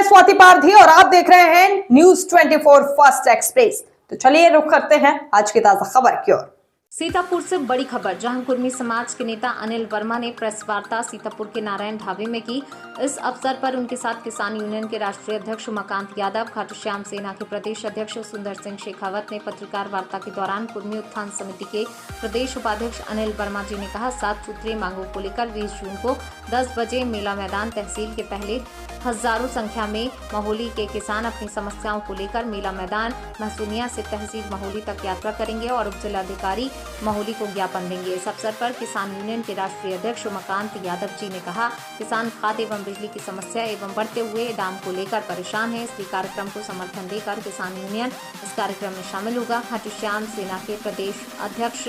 मैं स्वाति पारधी और आप देख रहे हैं न्यूज 24 फर्स्ट एक्सप्रेस। तो चलिए रुख करते हैं आज की ताजा खबर की ओर। सीतापुर से बड़ी खबर, जहां कुर्मी समाज के नेता अनिल वर्मा ने प्रेस वार्ता सीतापुर के नारायण ढाबे में की। इस अवसर पर उनके साथ किसान यूनियन के राष्ट्रीय अध्यक्ष उमाकांत यादव, खाटू श्याम सेना के प्रदेश अध्यक्ष सुंदर सिंह शेखावत ने पत्रकार वार्ता के दौरान कुर्मी उत्थान समिति के प्रदेश उपाध्यक्ष अनिल वर्मा जी ने कहा, 7 सूत्रीय मांगों को लेकर 20 जून को 10 बजे मेला मैदान तहसील के पहले हजारों संख्या में महोली के किसान अपनी समस्याओं को लेकर मेला मैदान महसूनिया से तहसील महोली तक यात्रा करेंगे और उप जिलाधिकारी महोली को ज्ञापन देंगे। इस अवसर पर किसान यूनियन के राष्ट्रीय अध्यक्ष उमाकांत यादव जी ने कहा, किसान खाद एवं बिजली की समस्या एवं बढ़ते हुए दाम को लेकर परेशान है, इसलिए कार्यक्रम को समर्थन देकर किसान यूनियन इस कार्यक्रम में शामिल होगा। खाटू श्याम सेना के प्रदेश अध्यक्ष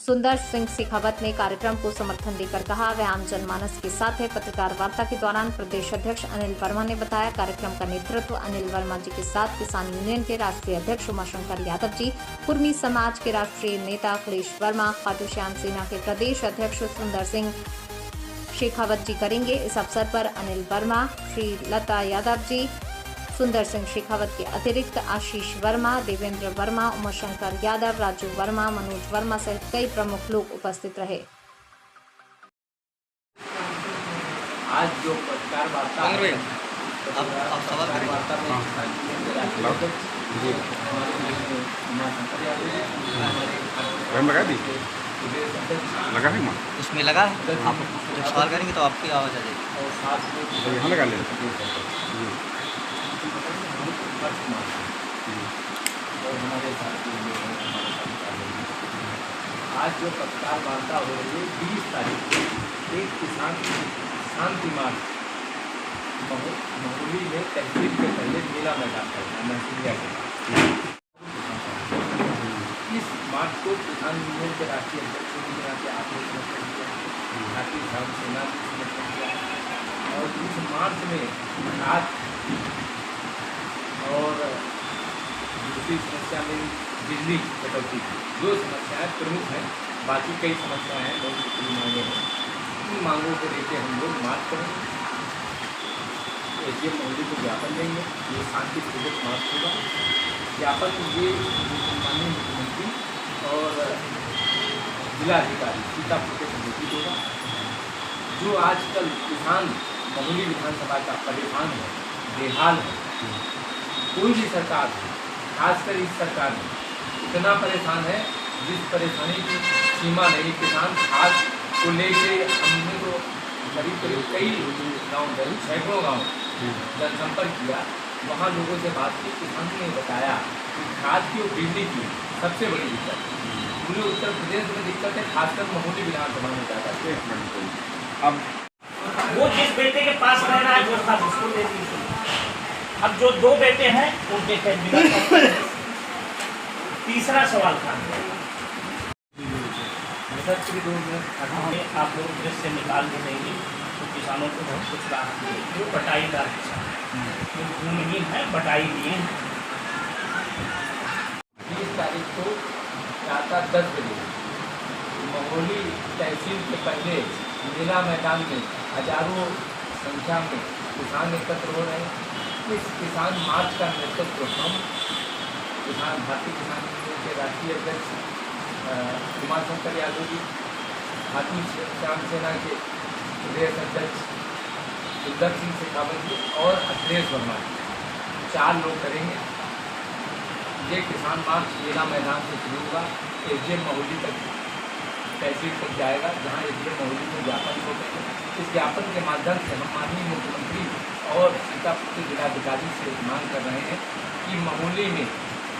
सुंदर सिंह शेखावत ने कार्यक्रम को समर्थन देकर कहा, वह आम जनमानस के साथ है। पत्रकार वार्ता के दौरान प्रदेश अध्यक्ष अनिल वर्मा ने बताया, कार्यक्रम का नेतृत्व अनिल वर्मा जी के साथ किसान यूनियन के राष्ट्रीय अध्यक्ष उमाशंकर यादव जी, कुर्मी समाज के राष्ट्रीय नेता अखिलेश वर्मा, खाटू श्याम सेना के प्रदेश अध्यक्ष सुंदर सिंह शेखावत जी करेंगे। इस अवसर पर अनिल वर्मा, श्री लता यादव जी, सुंदर सिंह शेखावत के अतिरिक्त आशीष वर्मा, देवेंद्र वर्मा, उमाशंकर यादव, राजू वर्मा, मनोज वर्मा सहित कई प्रमुख लोग उपस्थित रहे। आज जो पत्रकार वार्ता लगा है उसमें लगा है, आप जब सवाल करेंगे तो आपकी आवाज़ आ जाएगी। तो यहाँ लगा ले। आज जो पत्रकार वार्ता हो रही है 20 तारीख को एक किसान शांति मार्च महोली में तहसील के पहले मेला मैदान करना। इस मार्च को किसान यूनियन के राष्ट्रीय अध्यक्ष के आपने समर्थन किया, खाटू श्याम सेना ने समर्थन किया और इस मार्च में आज और दूसरी समस्या में बिजली कटौती की जो समस्याएं प्रमुख हैं, बाकी कई समस्याएं हैं, बहुत सी मांगे हैं। इन मांगों को लेकर हम लोग मार्च करेंगे, एसडीएम महोली को ज्ञापन देंगे। ये शांतिपूर्वक मार्च होगा। ज्ञापन ये माननीय मुख्यमंत्री और जिलाधिकारी सीतापुर के संबोधित होगा। जो आजकल किसान महोली विधानसभा का परेशान है, बेहाल है, कोई भी सरकार है, खासकर इस सरकार में इतना परेशान है जिस परेशानी की सीमा नहीं। किसान खाद को लेके हमने तो करीब कई गाँव गए, सैकड़ों गाँव जनसंपर्क किया, वहाँ लोगों से बात की। किसानों ने बताया कि खाद की और बिजली की सबसे बड़ी दिक्कत पूरे उत्तर प्रदेश में दिक्कत है, खासकर महोली विधानसभा में ज़्यादा है। अब वो जिस बेटे के पास रह रहा है वो खाद उसको दे दीजिए। अब जो 2 बेटे हैं उनके कैबिनेट तीसरा सवाल था, आप लोग जैसे निकाल के देंगे तो किसानों को बहुत कुछ राहत मिलेगी। जो बटाईदार किसान जो भूमिहीन है, बटाई दिए हैं। 20 तारीख को प्रातः 10 बजे महोली तहसील के पहले मेला मैदान में हजारों संख्या में किसान एकत्र हो रहे हैं। इस किसान मार्च का नेतृत्व हम भारतीय किसान यूनियन के राष्ट्रीय अध्यक्ष उमाशंकर यादव जी, खाटू श्याम सेना के प्रदेश अध्यक्ष सुंदर सिंह शेखावत जी और अखिलेश वर्मा जी, 4 लोग करेंगे। ये किसान मार्च मेला मैदान से शुरू होगा, एसडीएम महोली तक तहसील तक जाएगा, जहाँ एसडीएम महोली को ज्ञापन होते हैं। इस ज्ञापन के माध्यम से हम माननीय मुख्यमंत्री और सीतापुर के जिलाधिकारी से मांग कर रहे हैं कि महोली में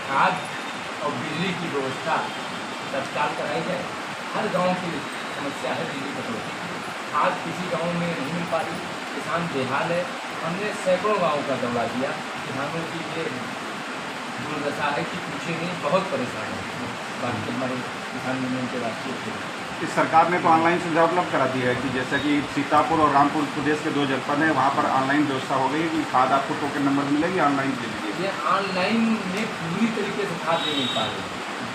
खाद और बिजली की व्यवस्था तत्काल कराई जाए। हर गांव की समस्या है बिजली कटौती। आज किसी गांव में नहीं मिल पा रही, किसान बेहाल है। हमने सैकड़ों गाँव का दौरा किया, किसानों की ये दुर्दशा है कि पूछे नहीं, बहुत परेशान है। बाकी हमारे किसान यूनियन के राष्ट्रीय इस सरकार ने तो ऑनलाइन सुविधा उपलब्ध करा दी है कि जैसे कि सीतापुर और रामपुर प्रदेश के 2 जनपद हैं, वहाँ पर ऑनलाइन व्यवस्था हो गई है कि खाद आपको टोकन नंबर मिलेगी, ऑनलाइन दे दीजिए। ये ऑनलाइन में पूरी तरीके से खाद नहीं मिल पा रही।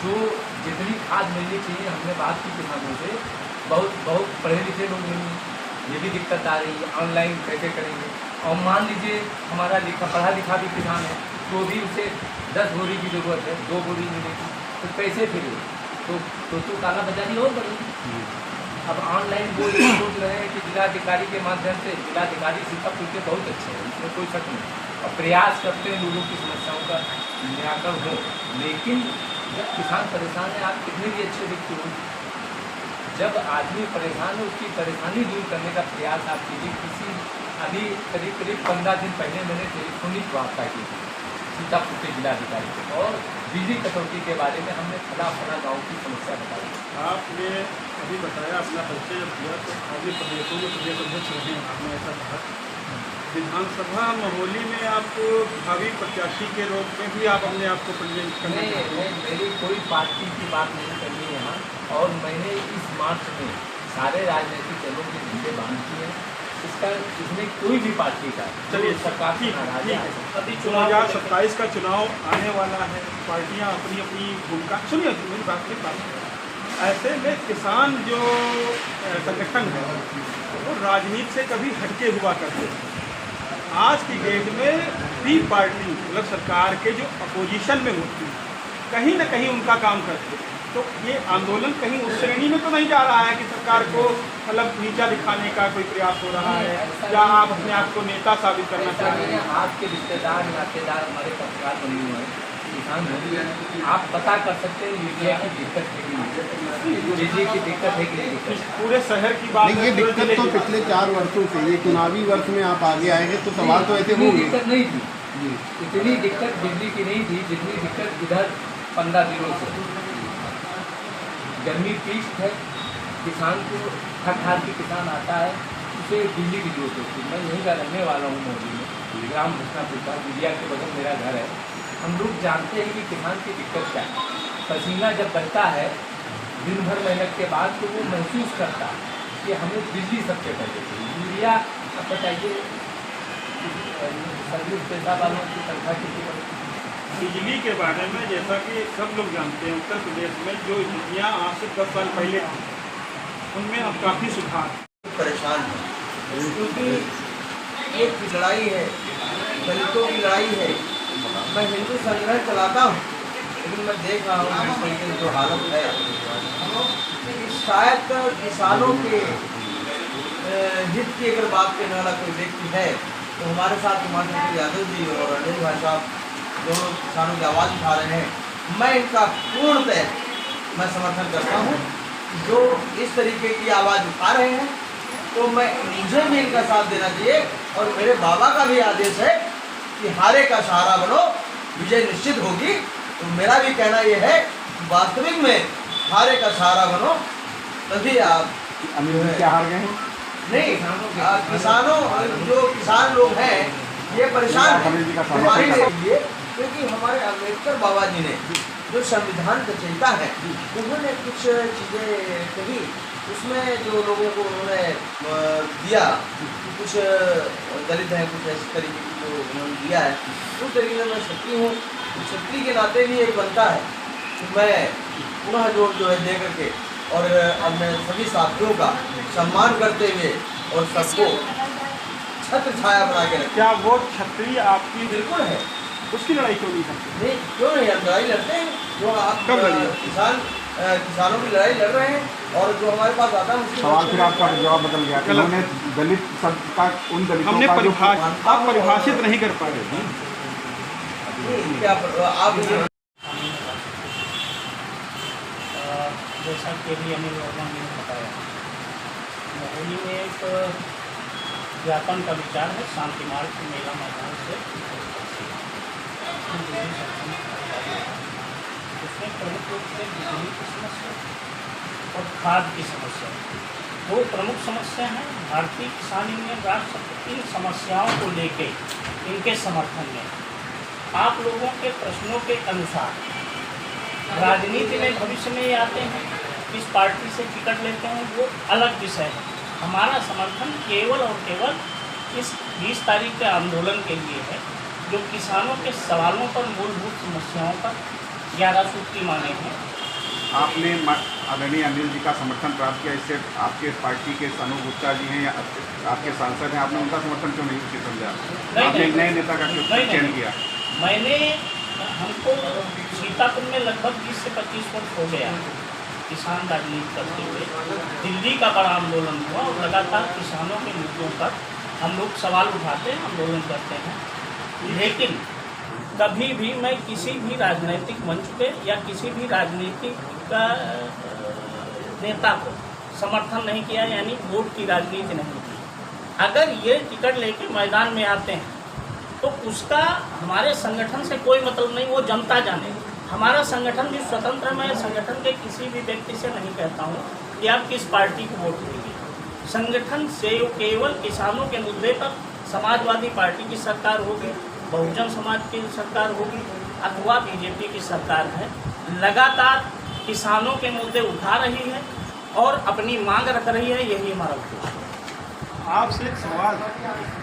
जो जितनी खाद मिलनी चाहिए, हमने बात की किसानों से, बहुत पढ़े लिखे लोग नहीं, ये भी दिक्कत आ रही है। ऑनलाइन कैसे करेंगे? और मान लीजिए हमारा पढ़ा लिखा भी किसान है, तो भी उसे 10 बोरी की ज़रूरत है, 2 बोरी मिलेगी, तो कैसे फिर तो काला बाजारी और बढ़ेगी। अब ऑनलाइन वो सोच रहे हैं कि जिलाधिकारी के माध्यम से, जिलाधिकारी सीतापुर के बहुत अच्छे हैं, इसमें कोई शक नहीं, और प्रयास करते हैं लोगों की समस्याओं का निराकरण हो। लेकिन जब किसान परेशान है, आप कितने भी अच्छे व्यक्ति हो, जब आदमी परेशान है उसकी परेशानी दूर करने का प्रयास आप कीजिए। अभी करीब 15 दिन पहले मैंने टेलीफोनिक वार्ता की थी सीतापुर के जिलाधिकारी को, और बिजली कटौती के बारे में हमने फला गाँव की समस्या बताई। आपने अभी बताया अपना परिचय जब दिया तो आगे प्रदेशों में प्रदेश अध्यक्ष रहे हैं, आपने ऐसा कहा। विधानसभा महोली में आप भावी प्रत्याशी के रूप में भी आप अपने आप को पंजीकृत करने मेरी कोई पार्टी की बात नहीं करनी है यहाँ, और मैंने इस मार्च में सारे राजनीतिक दलों के झंडे बांध दिए हैं। इसमें कोई भी पार्टी का चलिए सरकार की अभी 2027 का चुनाव आने वाला है, पार्टियां अपनी अपनी भूमिका, सुनिए मेरी बात। ऐसे में किसान जो संगठन है वो राजनीति से कभी हटके हुआ करते हैं। आज की डेट में भी पार्टी मतलब सरकार के जो अपोजिशन में होती है कहीं ना कहीं उनका काम करते हैं, तो ये आंदोलन कहीं उस श्रेणी में तो नहीं जा रहा है कि सरकार को मतलब नीचा दिखाने का कोई प्रयास हो रहा है, या आप अपने आप को नेता साबित करना चाहते हैं? आपके रिश्तेदार नातेदार हमारे पत्रकार बने हुए हैं, किसान हैं, आप पता कर सकते हैं मीडिया की दिक्कत है कि नहीं, बिजली की दिक्कत है कि नहीं दिक्कत। पूरे शहर की बात नहीं, ये दिक्कत तो पिछले 4 वर्षों से, ये चुनावी वर्ष में आप आगे आएंगे तो सवाल तो ऐसे होंगे। दिक्कत नहीं थी, इतनी दिक्कत बिजली की नहीं थी जितनी दिक्कत इधर 15 दिनों से। गर्मी पीक है, किसान को थक हार के किसान आता है, उसे बिजली की जरूरत होती है। मैं यहीं का रहने वाला हूँ मोदी में, ग्राम घोषणापुर का, मीडिया के बगल मेरा घर है। हम लोग जानते हैं कि किसान की दिक्कत क्या है। पसीना जब बहता है दिन भर मेहनत के बाद, तो वो महसूस करता है कि हमें बिजली सबसे पहले चाहिए। यूरिया अब बताइए सर्विस पैसा वालों की तनख्वाह कितनी बढ़ती है? बिजली के बारे में जैसा कि सब लोग जानते हैं, उत्तर प्रदेश में जो स्थितियाँ आज से 10 साल पहले थी उनमें अब काफ़ी सुधार। परेशान है क्योंकि एक लड़ाई है, दलितों की लड़ाई है। मैं हिंदू संग्रह चलाता हूँ, लेकिन मैं देख रहा हूँ जिस तरीके की जो हालत है कि शायद किसानों के हित की अगर बात करने वाला कोई व्यक्ति है तो हमारे साथ हिमाचल यादव जी और अनिल भाई साहब दोनों किसानों की आवाज़ उठा रहे हैं। मैं इनका पूर्णतः मैं समर्थन करता हूँ। जो इस तरीके की आवाज़ उठा रहे हैं तो मुझे भी इनका साथ देना चाहिए, और मेरे बाबा का भी आदेश है कि हारे का सहारा बनो, विजय निश्चित होगी। तो मेरा भी कहना यह है वास्तविक में हारे का सहारा बनो, तभी आप अनिल क्या हार गए हैं? नहीं, किसानों जो किसान लोग हैं ये परेशान हैं हमारे लिए, क्योंकि हमारे अम्बेडकर बाबा जी ने जो संविधान रचयिता है उन्होंने कुछ चीज़ें कही, उसमें जो लोगों को उन्होंने दिया, कुछ दलित हैं, कुछ इस तरीके की जो उन्होंने दिया है, उस तरीके से मैं क्षत्रिय हूँ, क्षत्रिय के नाते भी यही बनता है कि मैं पुनः जोर जो है दे करके और अपने सभी साथियों का सम्मान करते हुए और सबको छत्र छाया बना के रखें। क्या वो क्षत्रिय आपकी बिल्कुल है, उसकी लड़ाई क्यों नहीं करते? नहीं क्यों नहीं, हम लड़ाई लड़ते हैं। जो आप किसानों की लड़ाई लड़ रहे हैं, और जो हमारे पास आता है उसकी सवाल फिर आपका जवाब बदल गया। उन्होंने दलित सब का उन दलितों हमने का जो आप परिभाषित नहीं कर पा रहे। क्या आप जैसा कि अभी अनिल वर्मा ने बताया, महोली में एक ज्ञापन का विचार है शांति मार्ग के मेला मैदान से। उसमें प्रमुख रूप से बिजली की समस्या और खाद की समस्या, दो प्रमुख समस्या हैं। भारतीय किसान यूनियन राष्ट्र इन समस्याओं को लेके इनके समर्थन में आप लोगों के प्रश्नों के अनुसार राजनीति में भविष्य में ये आते हैं, किस पार्टी से टिकट लेते हैं वो अलग विषय है। हमारा समर्थन केवल और केवल इस 20 तारीख के आंदोलन के लिए है, जो किसानों के सवालों पर, मूलभूत समस्याओं पर 11 सूत्री मांगे हैं। आपने आदरणीय अनिल जी का समर्थन प्राप्त किया, इससे आपके पार्टी के सानू गुप्ता जी हैं या आपके सांसद हैं, आपने उनका समर्थन क्यों नहीं समझा? नहीं, आपने एक नहीं। नए नेता का क्यों नहीं, चयन नहीं। किया? मैंने हमको सीतापुर में लगभग 20 से 25 वर्ष हो गया किसान राजनीति करते हुए। दिल्ली का बड़ा आंदोलन हुआ और लगातार किसानों के मुद्दों पर हम लोग सवाल उठाते हैं, आंदोलन करते हैं। लेकिन कभी भी मैं किसी भी राजनीतिक मंच पे या किसी भी राजनीतिक का नेता को समर्थन नहीं किया, यानी वोट की राजनीति नहीं की। अगर ये टिकट लेके मैदान में आते हैं तो उसका हमारे संगठन से कोई मतलब नहीं, वो जनता जाने। हमारा संगठन भी स्वतंत्र है। मैं संगठन के किसी भी व्यक्ति से नहीं कहता हूँ कि आप किस पार्टी को वोट देंगे। संगठन से केवल किसानों के मुद्दे पर समाजवादी पार्टी की सरकार होगी, बहुजन समाज की सरकार होगी अथवा बीजेपी की सरकार है, लगातार किसानों के मुद्दे उठा रही है और अपनी मांग रख रही है। यही हमारा उद्देश्य है। आपसे एक सवाल है।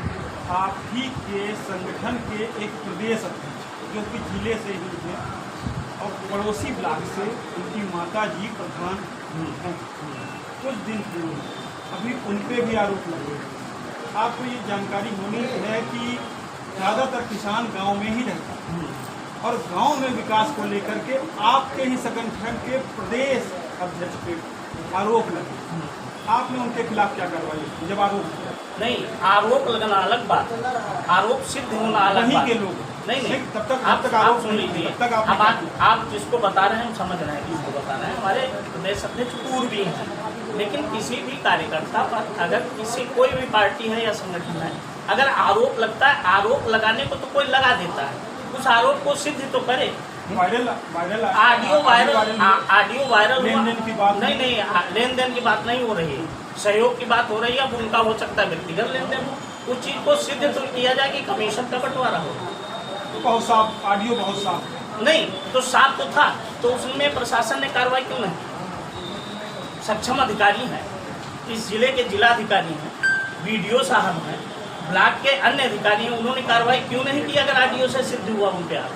आप ही के संगठन के एक प्रदेश अध्यक्ष जो कि जिले से ही हैं और पड़ोसी ब्लॉक से उनकी माता जी प्रधान हैं, कुछ दिन पूर्व अभी उन पे भी आरोप लगे। आपको ये जानकारी होनी है कि ज़्यादातर किसान गांव में ही रहता है और गांव में विकास को लेकर के आपके ही संगठन के प्रदेश अध्यक्ष पे आरोप लगे। आपने उनके खिलाफ क्या कार्रवाई की जब आरोप किया? नहीं, आरोप लगना अलग बात, आरोप सिद्ध होना अलग वहीं बात। के लोग नहीं, तब तक आप आरोप सुन लीजिए। तब तक अब आप जिसको बता रहे हैं हम समझ रहे हैं किसको बता रहे हैं। हमारे प्रदेश अध्यक्ष पूर्वी हैं, लेकिन किसी भी कार्यकर्ता पर अगर किसी कोई भी पार्टी है या संगठन है, अगर आरोप लगता है, आरोप लगाने को तो कोई लगा देता है, उस आरोप को सिद्ध तो करे। वायरल ऑडियो वायरल लेन देन की बात नहीं, लेन देन की बात नहीं हो रही है, सहयोग की बात हो रही है। अब उनका हो सकता है व्यक्तिगत लेन देन हो, उस चीज़ को सिद्ध तो किया जाए कि कमीशन का बंटवारा हो। तो बहुत साफ, ऑडियो बहुत साफ है। नहीं तो साफ तो था, तो उसमें प्रशासन ने कार्रवाई क्यों नहीं? सक्षम अधिकारी हैं, इस जिले के जिलाधिकारी हैं, बीडीओ साहब हैं, ब्लॉक के अन्य अधिकारी हैं, उन्होंने कार्रवाई क्यों नहीं की? अगर ऑडियो से सिद्ध हुआ उन पे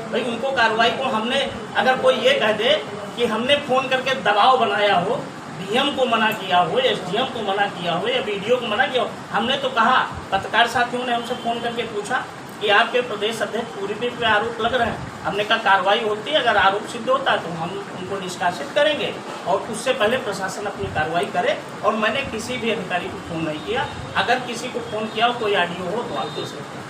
भाई उनको कार्रवाई को हमने, अगर कोई ये कह दे कि हमने फ़ोन करके दबाव बनाया हो, डीएम को मना किया हो, एसडीएम को मना किया हो या बीडीओ को मना किया हो, हमने तो कहा, पत्रकार साथियों ने हमसे फ़ोन करके पूछा कि आपके प्रदेश अध्यक्ष पूर्वी पे आरोप लग रहे हैं। हमने कहा कार्रवाई होती है, अगर आरोप सिद्ध होता है तो हम उनको निष्कासित करेंगे और उससे पहले प्रशासन अपनी कार्रवाई करे। और मैंने किसी भी अधिकारी को फ़ोन नहीं किया। अगर किसी को फ़ोन किया हो, कोई ऑडियो हो तो आप दे सकते हैं।